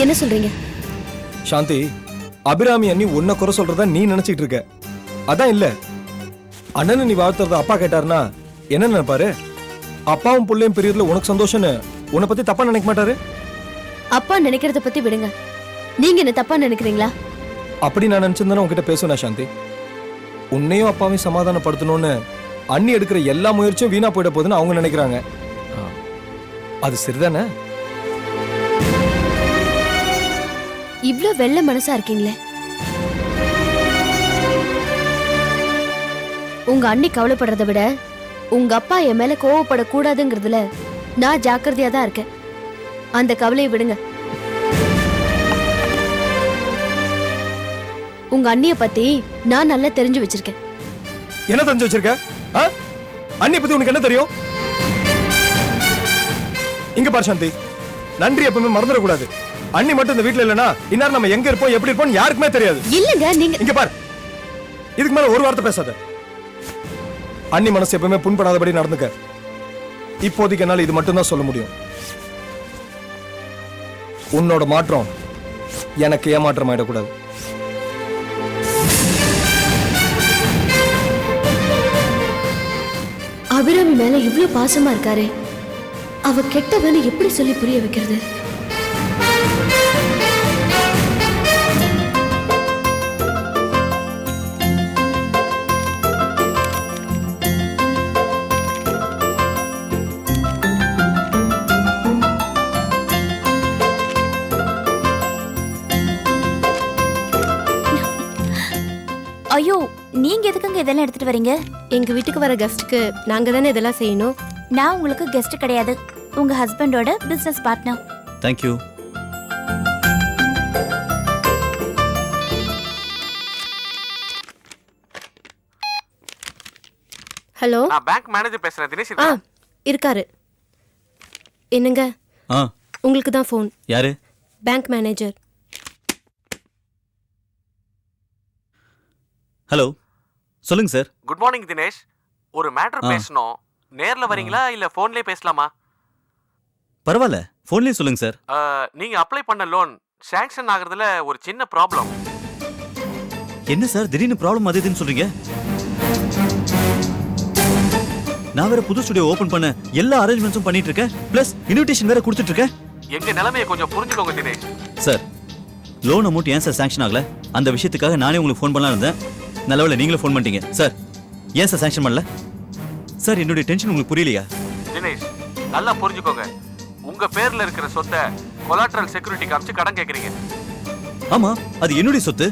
என்ன சொல்றீங்க? சாந்தி, அபிராமி அண்ணி உன்னை குறை சொல்றதா நீ நினைச்சிட்டு இருக்க. அதான் இல்ல. அண்ணனை நீ வாழ்த்துறத அப்பா கேட்டாருன்னா என்ன நினைப்பாரு? அப்பாவும் பிள்ளையும் பெரியதுல உனக்கு சந்தோஷம்னு உன்னை பத்தி தப்பா நினைக்க மாட்டாரு? அப்பா நினைக்கிறத பத்தி விடுங்க. நீங்க என்ன தப்பா நினைக்கிறீங்களா? அப்படி நான் நினைச்சிருந்தேன் உன்கிட்ட பேசுவேன் சாந்தி. உன்னையும் அப்பாவையும் சமாதானப்படுத்தணும்னு அண்ணி எடுக்கிற எல்லா முயற்சியும் வீணா போயிட போகுதுன்னு அவங்க நினைக்கிறாங்க. அது சரிதானே? இவ்ளோ வெள்ள மனசா இருக்கீங்களே. உங்க அண்ணி கவலைப்படுறதை விட உங்க அப்பா என் மேல கோவப்படக்கூடாதுங்கிறதுல நான் ஜாக்கிரதையா தான் இருக்கேன். அந்த கவலையை விடுங்க. உங்க அண்ணிய பத்தி நான் நல்லா தெரிஞ்சு வச்சிருக்கேன். என்ன தெரிஞ்சு வச்சிருக்க? அண்ணி பத்தி உனக்கு என்ன தெரியும்? இங்க பாரு சாந்தி, நன்றி எப்பவுமே மறந்துடக்கூடாது. அண்ணி மட்டும் இந்த வீட்டுல இல்லனா இன்னார் நம்ம எங்க இருப்போம் எப்படி இருப்போம் யாருக்குமே தெரியாது. இல்லங்க, நீங்க இங்க பாரு, இதுக்கு மேல ஒரு வார்த்தை பேசாத. அண்ணி மனசு எப்பவுமே புண்படாதபடி நடந்துக்க. இப்போதைக்கு என்னால இது மட்டும் தான் சொல்ல முடியும். உன்னோட மாற்றம் எனக்கு ஏமாற்றம் ஆயிடக்கூடாது. அபிராமி மேல இவ்ளோ பாசமா இருக்காரே, அவ கெட்டவன்னு எப்படி சொல்லி புரிய வைக்கிறது? ஐயோ, நீங்க எதுக்குங்க இதெல்லாம் எடுத்துட்டு வரீங்க? எங்க வீட்டுக்கு வர கெஸ்ட்க்கு நாங்க தானே இதெல்லாம் செய்யணும். நான் உங்களுக்கு கெஸ்ட் கிடையாது, உங்க ஹஸ்பண்டோட business partner. Thank you. Hello, நான் பேங்க் மேனேஜர் பேசுறேன். தினேஷ் இருக்காரு. என்னங்க? உங்களுக்கு தான் ஃபோன். யாரு? Bank manager. ஹலோ, சொல்லுங்க சார். Good morning Dinesh. ஒரு மேட்டர் பேசணும். நேர்ல வரீங்களா இல்ல போன்லயே பேசலாமா? பரவாயில்ல, போன்லயே சொல்லுங்க சார். நீங்க அப்ளை பண்ண லோன் சாங்ஷன் ஆகுறதுல ஒரு சின்ன ப்ராப்ளம். என்ன சார் திடீர்னு ப்ராப்ளம் அது இதுன்னு சொல்றீங்க? நான் வேற புது ஸ்டுடியோ ஓபன் பண்ண எல்லா அரேஞ்ச்மெண்ட்ஸும் பண்ணிட்டு இருக்கேன். பிளஸ் இன்விடேஷன் வேற கொடுத்துட்டு இருக்கேன். எங்க நிலைமையை கொஞ்சம் புரிஞ்சுக்கோங்க தினேஷ். சார், லோன் அமௌண்ட் ஏன் சார் சாங்ஷன் ஆகல? அந்த விஷயத்துக்காக நானே உங்களுக்கு ஃபோன் பண்ணலாம் இருந்தேன். நல்லவேளை நீங்களும் ஃபோன் பண்ணிட்டீங்க. சார், ஏன் சார் சாங்ஷன் பண்ணல? சார், என்னுடைய டென்ஷன் உங்களுக்கு புரியலையா? தினேஷ், நல்லா புரிஞ்சுக்கோங்க. உங்க பேர்ல இருக்கிற சொத்தை கொலாட்ரல் செக்யூரிட்டி காமிச்சு கடன் கேக்குறீங்க. ஆமா, அது என்னுடைய சொத்து.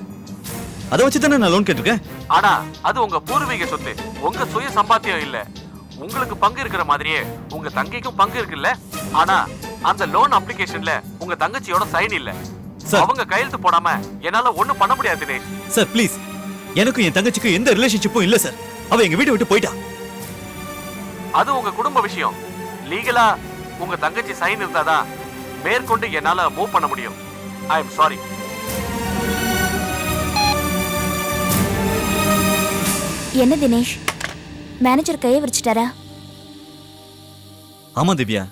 அதை வச்சு தானே நான் லோன் கேட்டிருக்கேன். ஆனா அது உங்க பூர்வீக சொத்து, உங்க சுய சம்பாத்தியம் இல்ல. உங்களுக்கு பங்கு இருக்கிற மாதிரியே உங்க தங்கைக்கும் பங்கு இருக்குல்ல. ஆனா அந்த லோன் அப்ளிகேஷன்ல உங்க தங்கச்சியோட சைன் இல்ல. அவங்க கையெழுத்து போடாம என்னால ஒண்ணும் பண்ண முடியாது தினேஷ். சார் ப்ளீஸ், எனக்கும் என் தங்கச்சிக்கும் எந்த ரிலேஷன்ஷிப்பும் இல்ல சார். அவ எங்க வீட்டை விட்டு போயிட்டா. அது உங்க குடும்ப விஷயம். லீகலா உங்க தங்கச்சி சைன் இருந்தாதான் மேற்கொண்டு என்னால மூவ் பண்ண முடியும். I am sorry. என்ன தினேஷ், மேனேஜர் கையை விரிச்சிட்டாரா? ஆமா திவ்யா,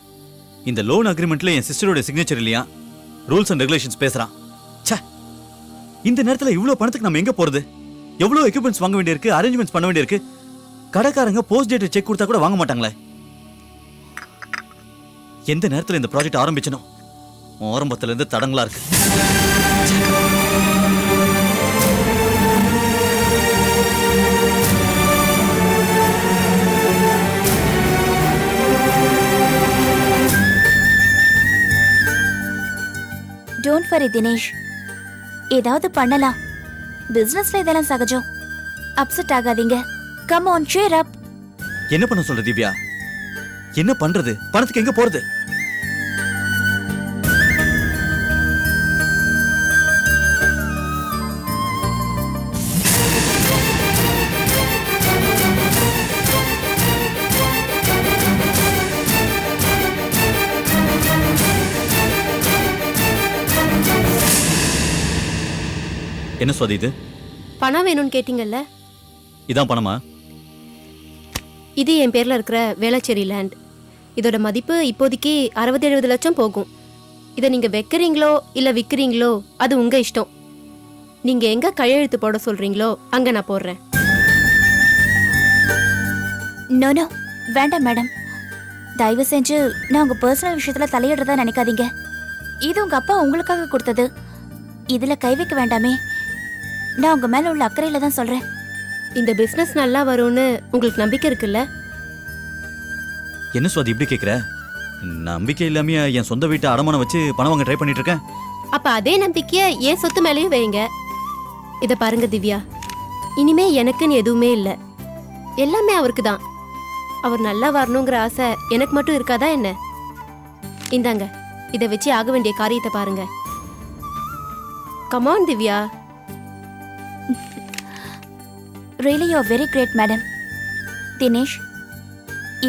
இந்த லோன் அக்ரிமெண்ட்ல என் சிஸ்டரோட சிக்னேச்சர் இல்லையா? ரூல்ஸ் அண்ட் ரெகுலேஷன்ஸ் பேசுறான். ச்சே, இந்த நேரத்துல இவ்வளவு பணத்துக்கு நம்ம எங்க போறது? எவ்வளவு எக்யூப்மெண்ட்ஸ் வாங்க வேண்டியிருக்கு, அரேஞ்ச்மெண்ட்ஸ் பண்ண வேண்டியிருக்கு. கடைக்காரங்க போஸ்ட் டேட் செக் கொடுத்தா கூட வாங்க மாட்டாங்களே. எந்த நேரத்துல இந்த ப்ராஜெக்ட் ஆரம்பிச்சனோ ஆரம்பத்துல இருந்து தடங்களா இருக்கு. டோன்ட் வரி தினேஷ், ஏதாவது பண்ணலாம். பிசினஸ்ல இதெல்லாம் சகஜம். அப்செட் ஆகாதீங்க. Come on, cheer up. என்ன பண்ண சொல்ற திவ்யா? என்ன பண்றது? பணத்துக்கு எங்க போறது? என்ன சுவாதி இது? பணம் வேணும்னு கேட்டீங்கல்ல, இதான் பணமா? இது என் பேர்ல இருக்கிற வேளச்சேரி லேண்ட். இதோட மதிப்பு இப்போதைக்கு 60-70 லட்சம் போகும். இதை நீங்க வைக்கிறீங்களோ இல்ல விக்கிறீங்களோ அது உங்க இஷ்டம். நீங்க எங்க கையெழுத்து போட சொல்றீங்களோ அங்க நான் போடுறேன். நோ நோ, வேண்டாம் மேடம். தயவு செஞ்சு நான் உங்க பர்சனல் விஷயத்துல தலையிடுறதா நினைக்காதீங்க. இது உங்க அப்பா உங்களுக்காக கொடுத்தது. இதுல கை வைக்க வேண்டாமே. நான் உங்க மேல உள்ள அக்கறையில தான் சொல்றேன். இந்த பிசினஸ் நல்லா வரும்னு உங்களுக்கு நம்பிக்கை இருக்குல்ல? என்ன சுவாதி இப்படி கேக்குற? நம்பிக்கை இல்லாம என் சொந்த வீட்டை அடமானம் வச்சு பணம் வாங்க ட்ரை பண்ணிட்டு இருக்கேன். அப்ப அதே நம்பிக்கைய ஏன் சொத்து மேலேயும் வைங்க. இத பாருங்க திவ்யா, இனிமே எனக்குன்னு எதுவுமே இல்ல. எல்லாமே அவருக்கு தான். அவர் நல்லா வரணுங்கிற ஆசை எனக்கு மட்டும் இருக்காதா என்ன? இந்தாங்க, இத வச்சு ஆக வேண்டிய காரியத்தை பாருங்க. Come on Divya. Really you are very great madam. Dinesh,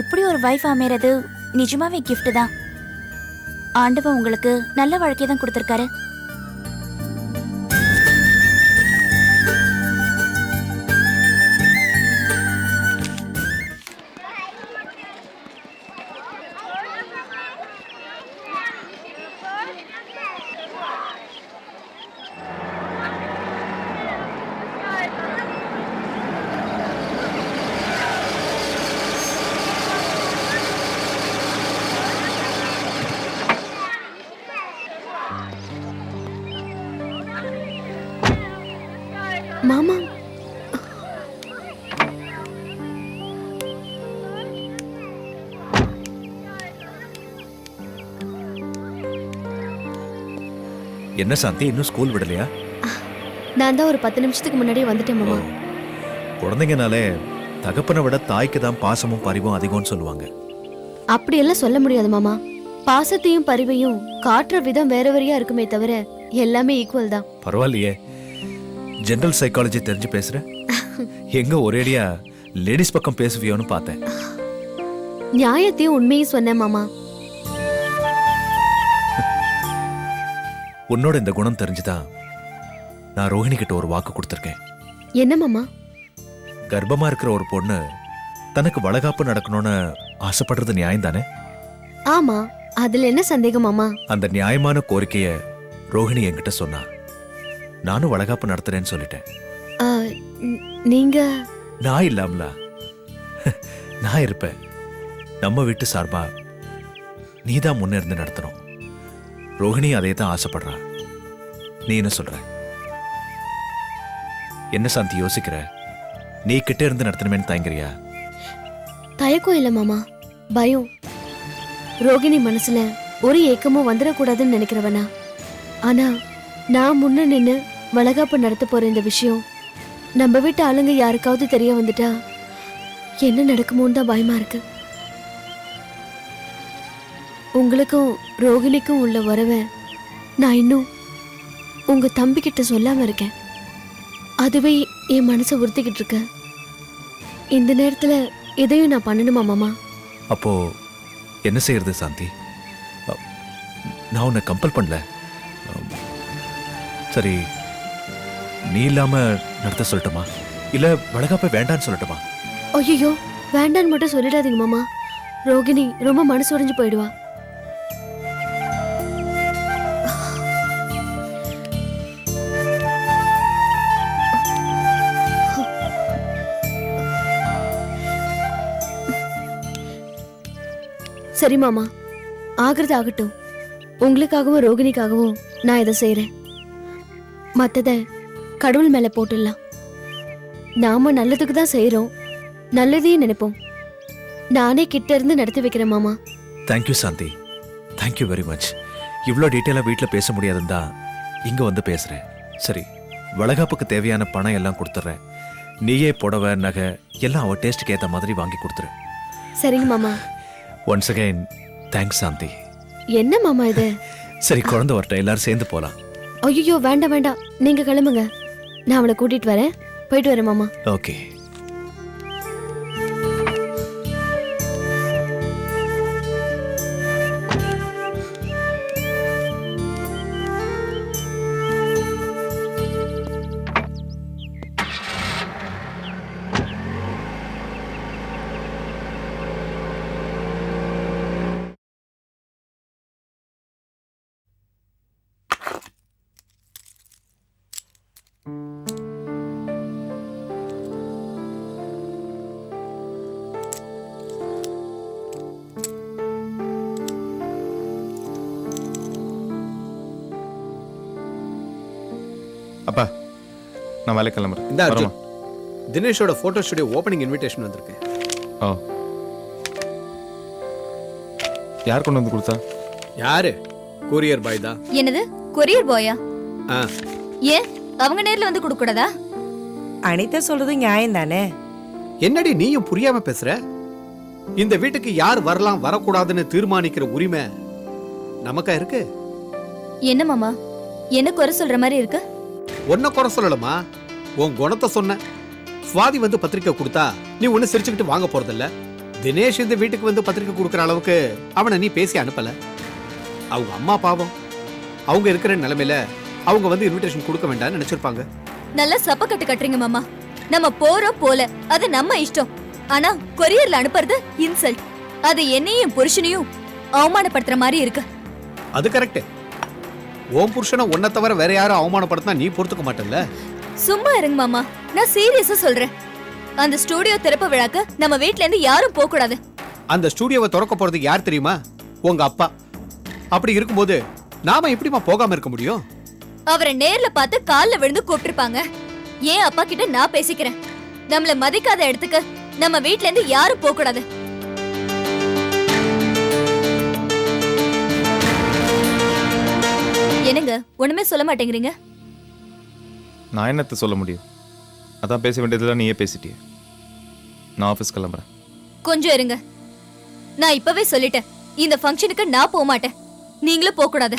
இப்படி ஒரு வைஃப் அமைறது நிஜமாவே கிஃப்ட் தான். ஆண்டவன் உங்களுக்கு நல்ல வாழ்க்கையை தான் கொடுத்திருக்காரு. மாமா, என்ன சாந்தி, இன்னும் ஸ்கூல் விடலையா? நான் தான் ஒரு 10 நிமிஷத்துக்கு முன்னாடியே வந்துட்டேன் மாமா. குழந்தைங்கனாலே தகப்பனை விட தாய்க்கு தான் பாசமும் பரிவும் அதிகம்னு சொல்லுவாங்க. அப்படியெல்லாம் சொல்ல முடியாது மாமா. பாசத்தையும் பரிவையும் காட்டுற விதம் வேற வேறையா இருக்குமே தவிர எல்லாமே ஈக்குவல் தான். பரவாயில்லையே, ஜெனரல் சைக்காலஜி தெரிஞ்சு பேசுற. எங்க ஒரேடியா லேடிஸ் பக்கம் பேசுவியோன்னு பார்த்தேன். நியாயத்தையும் உண்மையும் சொன்னேன் மாமா. உன்னோட இந்த குணம் தெரிஞ்சுதான் நான் ரோஹிணி கிட்ட ஒரு வாக்கு கொடுத்துருக்கேன். என்ன மாமா? கர்ப்பமா இருக்கிற ஒரு பொண்ணு தனக்கு வளகாப்பு நடக்கணும்னு ஆசைப்படுறது நியாயம் தானே? ஆமா, அதுல என்ன சந்தேகம் மாமா? அந்த நியாயமான கோரிக்கைய ரோஹிணி என்கிட்ட சொன்னா. நானும் வளகாப்பு நடத்துறேன்னு சொல்லிட்டேன். ஆ, நீங்க நான் இல்லாமல நான் இருப்பேன். நம்ம வீட்டு சார்பா நீதான் முன்னிருந்து நடத்தணும். ரோஹிணி அதே தான் ஆசைப்படுறா. நீ என்ன சொல்ற? என்ன சாந்தி யோசிக்கிற? நீ கிட்ட இருந்து நடத்தணுமேன்னு தயங்குறியா? தயக்கம் இல்ல மாமா, பயம். ரோகிணி மனசுல ஒரு ஏக்கமும் வந்துடக்கூடாதுன்னு நினைக்கிறவனா. ஆனா நான் முன்ன நின்னு வளகாப்பு நடத்த போற இந்த விஷயம் நம்ம வீட்டு ஆளுங்க யாருக்காவது தெரிய வந்துட்டா என்ன நடக்குமோன்னு தான் பயமா இருக்கு. உங்களுக்கும் ரோகிணிக்கும் உள்ள உறவை நான் இன்னும் உங்க தம்பி கிட்ட சொல்லாம இருக்கேன். அதுவே என் மனசை உறுத்திக்கிட்டு இருக்க. இந்த நேரத்துல இதையும் நான் பண்ணணுமா மாமா? அப்போ என்ன செய்யறது சாந்தி? நான் உன்னை கம்பல் பண்ணல. சரி, நீ இல்லாம நடத்த சொல்லட்டுமா, இல்ல வளகாப்ப வேண்டான்னு சொல்லட்டுமா? ஐயோ, வேண்டான்னு மட்டும் சொல்லிடாதீங்க மாமா. ரோகிணி ரொம்ப மனசு உடைஞ்சு போயிடுவா. சரி மாமா, ஆகிறது ஆகட்டும். உங்களுக்காகவும் ரோகிணிக்காகவும் நான் இதை செய்யறேன். மத்தத கடவுள் மேல போட்டுடலாம். நாம நல்லதுக்கு தான் செய்யறோம், நல்லதையும் நினைப்போம். நானே கிட்ட இருந்து நடத்தி வைக்கிறேன் மாமா. தேங்க்யூ சாந்தி, தேங்க்யூ வெரி மச். இவ்வளோ டீட்டெயிலாக வீட்டில் பேச முடியாதுன்னு தான் இங்கே வந்து பேசுகிறேன். சரி, வளகாப்புக்கு தேவையான பணம் எல்லாம் கொடுத்துட்றேன். நீயே புடவை நகை எல்லாம் அவள் டேஸ்ட்டுக்கு ஏற்ற மாதிரி வாங்கி கொடுத்துரு. சரிங்க மாமா. ஒன்ஸ் அகைன் தேங்க்ஸ் சாந்தி. என்ன மாமா இது? சரி, குழந்தை வரட்டும், எல்லாரும் சேர்ந்து போகலாம். ஐயோ, வேண்டாம் வேண்டாம், நீங்க கிளம்புங்க. நான் அவளை கூட்டிட்டு வரேன். போயிட்டு வரேன் மாமா. ஓகே. அப்பா நான் வேலை கிளம்புறேன். இந்த வரமா? தினேஷோட போட்டோ ஸ்டுடியோ ஓப்பனிங் இன்விடேஷன் வந்திருக்கு. ஓ, யார் கொண்டு வந்து கொடுத்தா? யாரு? கூரியர் பாய் தான். என்னது கொரியர் பாயா? ஆ, ஏன் அவங்க நேர்ல வந்து கொடுக்க கூடாதா? அனிதா சொல்றது நியாயம் தானே. என்னடி நீயும் புரியாம பேசுற? இந்த வீட்டுக்கு யார் வரலாம் வரக்கூடாதுன்னு தீர்மானிக்கிற உரிமை நமக்கா இருக்கு? என்ன மாமா, என்ன குறை சொல்ற மாதிரி இருக்கு? ஒன்ன குறை சொல்லலமா, உன் குணத்தை சொன்ன. சுவாதி வந்து பத்திரிக்கை கொடுத்தா நீ ஒண்ணு சிரிச்சுக்கிட்டு வாங்க போறதில்ல. தினேஷ் இந்த வீட்டுக்கு வந்து பத்திரிக்கை கொடுக்கற அளவுக்கு அவனை நீ பேசி அனுப்பல. அவங்க அம்மா பாவம், அவங்க இருக்கிற நிலைமையில அவங்க வந்து இன்விடேஷன் கொடுக்க வேண்டாம்னு நினைச்சிருப்பாங்க. நல்லா சப்ப கட்டு கட்டுறீங்க மாமா. நம்ம போறோம் போல, அது நம்ம இஷ்டம். ஆனா கொரியர்ல அனுப்புறது இன்சல்ட். அது என்னையும் புருஷனையும் அவமானப்படுத்துற மாதிரி இருக்கு. அது கரெக்ட். உன் புருஷனை உன்னை தவிர வேற யாரும் அவமானப்படுத்தினா நீ பொறுத்துக்க மாட்டல்ல. சும்மா இருங்க மாமா, நான் சீரியஸா சொல்றேன். அந்த ஸ்டுடியோ திறப்பு விழாக்கு நம்ம வீட்ல இருந்து யாரும் போக கூடாது. அந்த ஸ்டுடியோவை திறக்க போறது யார் தெரியுமா? உங்க அப்பா. அப்படி இருக்கும்போது நாம எப்படிமா போகாம இருக்க முடியும்? அவரை நேர்ல பார்த்து கால்ல விழுந்து கூப்பிட்டிருப்பாங்க. ஏன் அப்பா கிட்ட நான் பேசிக்கிறேன். நம்மள மதிக்காத இடத்துக்கு நம்ம வீட்ல இருந்து யாரும் போக கூடாது. என்னங்க ஒண்ணுமே சொல்ல மாட்டேங்கிறீங்க? நான் என்னத்த சொல்ல முடியும்? அதான் பேச வேண்டியதெல்லாம் நீயே பேசிட்டியே. நான் ஆஃபீஸ் கிளம்புறேன். கொஞ்சம் இருங்க. நான் இப்பவே சொல்லிட்டேன், இந்த ஃபங்க்ஷனுக்கு நான் போக மாட்டேன். நீங்களும் போக கூடாது.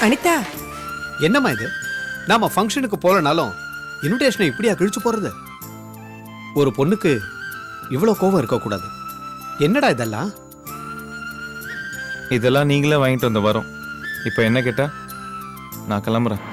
அனிதா, என்னம்மா இது? நாம ஃபங்க்ஷனுக்கு போலனாலும் இன்விடேஷனை இப்படியா கிழிச்சு போறது? ஒரு பொண்ணுக்கு இவ்வளவு கோபம் இருக்க கூடாது. என்னடா இதெல்லாம்? இதெல்லாம் நீங்களே வாங்கிட்டு வந்த வரோம். இப்போ என்ன கேட்டா? நான் கிளம்புறேன்.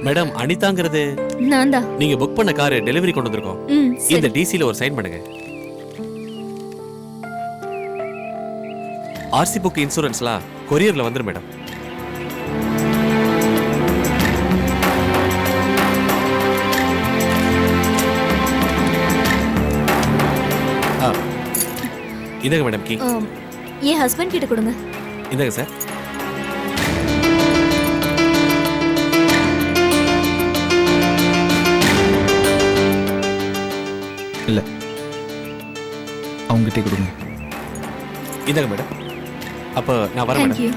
மேடம், அனிதாங்கிறது நான் தான். நீங்க புக் பண்ண கார் டெலிவரி கொண்டு வந்திருக்கோம். இந்த டிசில ஒரு சைன் பண்ணுங்க. ஆர்சி புக் இன்சூரன்ஸ்லாம் கொரியர்ல வந்துரும் மேடம். இந்தாங்க மேடம் கீ. என் ஹஸ்பண்ட் கிட்ட கொடுங்க. இந்தாங்க சார். இல்லை, அவங்ககிட்டே கொடுங்க. இந்தாங்க மேடம். அப்போ நான் வரேன் மேடம். தேங்க்யூ.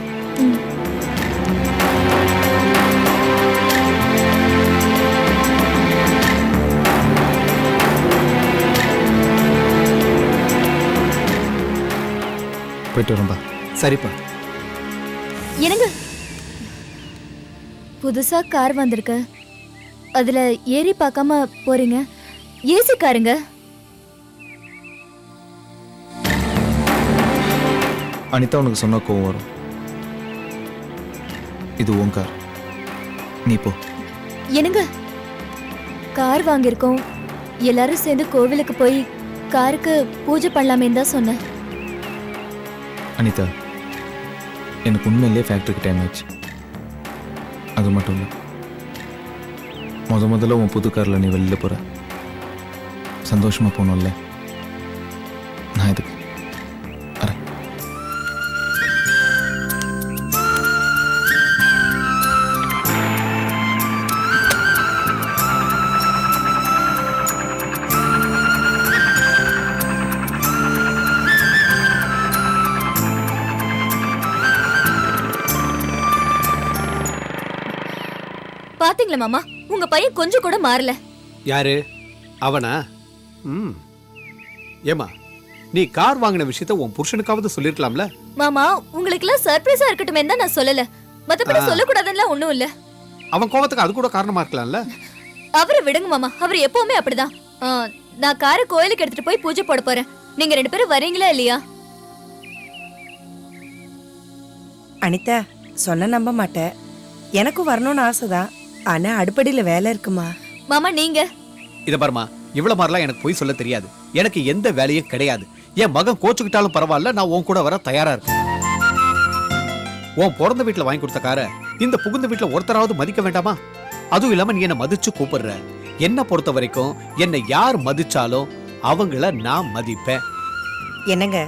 போயிட்டு வரம்பா. சரிப்பா. என்னங்க, புதுசா கார் வந்திருக்கு. அதுல ஏறி பார்க்காம போறீங்க. ஏசி காருங்க. அனிதா உனக்கு சொன்னா கோவம் வரும். இது உன் கார், நீ போ. என்னங்க, கார் வாங்கியிருக்கோம். எல்லாரும் சேர்ந்து கோவிலுக்கு போய் காருக்கு பூஜை பண்ணலாமே தான் சொன்னேன். அனிதா, எனக்கு உண்மையிலே ஃபேக்டரிக்கு டைம் ஆச்சு. அது மட்டும் இல்லை, முதல்ல உன் புது காரில் நீ வெளியில் போகிற, சந்தோஷமாக போகணும்ல. நான் இதுக்கு வரேன். பாத்தீங்களா மாமா, உங்க பையன் கொஞ்சம் கூட மாறல. யாரு அவனா? ஏமா, நீ கார் வாங்கின விஷயத்த உன் புருஷனுக்காவது சொல்லிருக்கலாம்ல. மாமா உங்களுக்கு எல்லாம் சர்ப்ரைஸா இருக்கட்டுமே தான் நான் சொல்லல. மத்தபடி சொல்லக்கூடாதுன்னு ஒண்ணும் இல்ல. அவன் கோவத்துக்கு அது கூட காரணமா இருக்கலாம்ல. அவரை விடுங்க மாமா, அவர் எப்பவுமே அப்படிதான். நான் காரை கோயிலுக்கு எடுத்துட்டு போய் பூஜை போட போறேன். நீங்க 2 பேரும் வரீங்களா இல்லையா? அனிதா சொன்ன நம்ப மாட்டேன். எனக்கும் வரணும்னு ஆசைதான். ஆனா அடுப்படியில வேலை இருக்குமா. மாமா நீங்க இத பாருமா, இவ்வளவு மாதிரிலாம் எனக்கு போய் சொல்ல தெரியாது. எனக்கு எந்த வேலையும் கிடையாது. என் மகன் கோச்சுக்கிட்டாலும் பரவாயில்ல, நான் உன் கூட வர தயாரா இருக்கேன். உன் பிறந்த வீட்டுல வாங்கி கொடுத்த காரை இந்த புகுந்த வீட்டுல ஒருத்தராவது மதிக்க வேண்டாமா? அதுவும் இல்லாம நீ என்ன மதிச்சு கூப்பிடுற. என்ன பொறுத்த வரைக்கும் என்னை யார் மதிச்சாலும் அவங்கள நான் மதிப்பேன். என்னங்க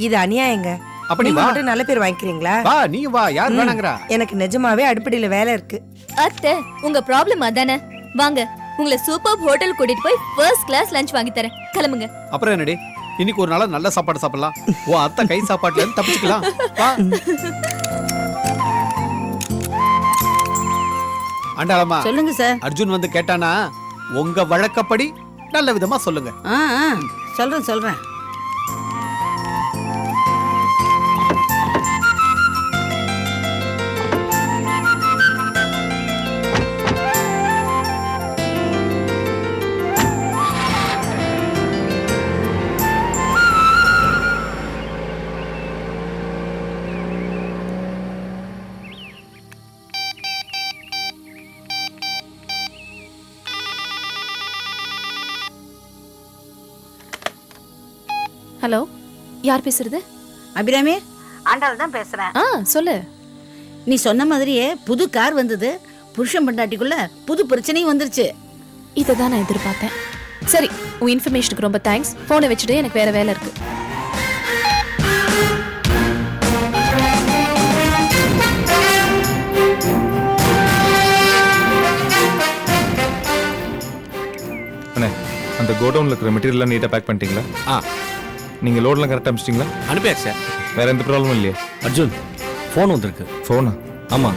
இது அநியாயங்க. அப்படி நீங்க வா. மட்டும் நல்ல பேர் வாங்கிக்கிறீங்களா? வா நீ வா, யார் வேணாங்கறா? எனக்கு நிஜமாவே அடுப்படியில வேலை இருக்கு. அத்தை, உங்க ப்ராப்ளம் அதானே? வாங்க, உங்களை சூப்பர் ஹோட்டல் கூட்டிட்டு போய் ஃபர்ஸ்ட் கிளாஸ் லஞ்ச் வாங்கி தரேன். கிளம்புங்க. அப்புறம் என்னடி, இன்னைக்கு ஒரு நாள் நல்ல சாப்பாடு சாப்பிடலாம். ஓ அத்தை கை சாப்பாட்டுல இருந்து தப்பிச்சுக்கலாம். வா. ஆண்டாளம்மா, சொல்லுங்க சார். அர்ஜுன் வந்து கேட்டானா உங்க வழக்கப்படி நல்ல விதமா சொல்லுங்க. சொல்றேன். ஹலோ, யார் பேசுறது? அபிராமி, ஆண்டாள் தான் பேசுறேன். சொல்லு. நீ சொன்ன மாதிரியே புது கார் வந்தது. புருஷன் பொண்டாட்டிக்குள்ள புது பிரச்சனையும் வந்துருச்சு. இதை தான் நான் எதிர்பார்த்தேன். சரி, உன் இன்ஃபர்மேஷனுக்கு ரொம்ப தேங்க்ஸ். போனை வச்சுட்டு எனக்கு வேற வேலை இருக்கு. அண்ணே, அந்த கோடவுன்ல இருக்கிற மெட்டீரியல்லாம் நீட்டா பேக் பண்ணிட்டீங்களா? நீங்க லோட்லாம் கரெக்டா அனுப்பிச்சிட்டீங்களா? அனுப்பியாச்சு சார். வேற எந்த ப்ராப்ளமும் இல்லையா? அர்ஜுன், ஃபோன் வந்திருக்கு. ஃபோனா? ஆமா.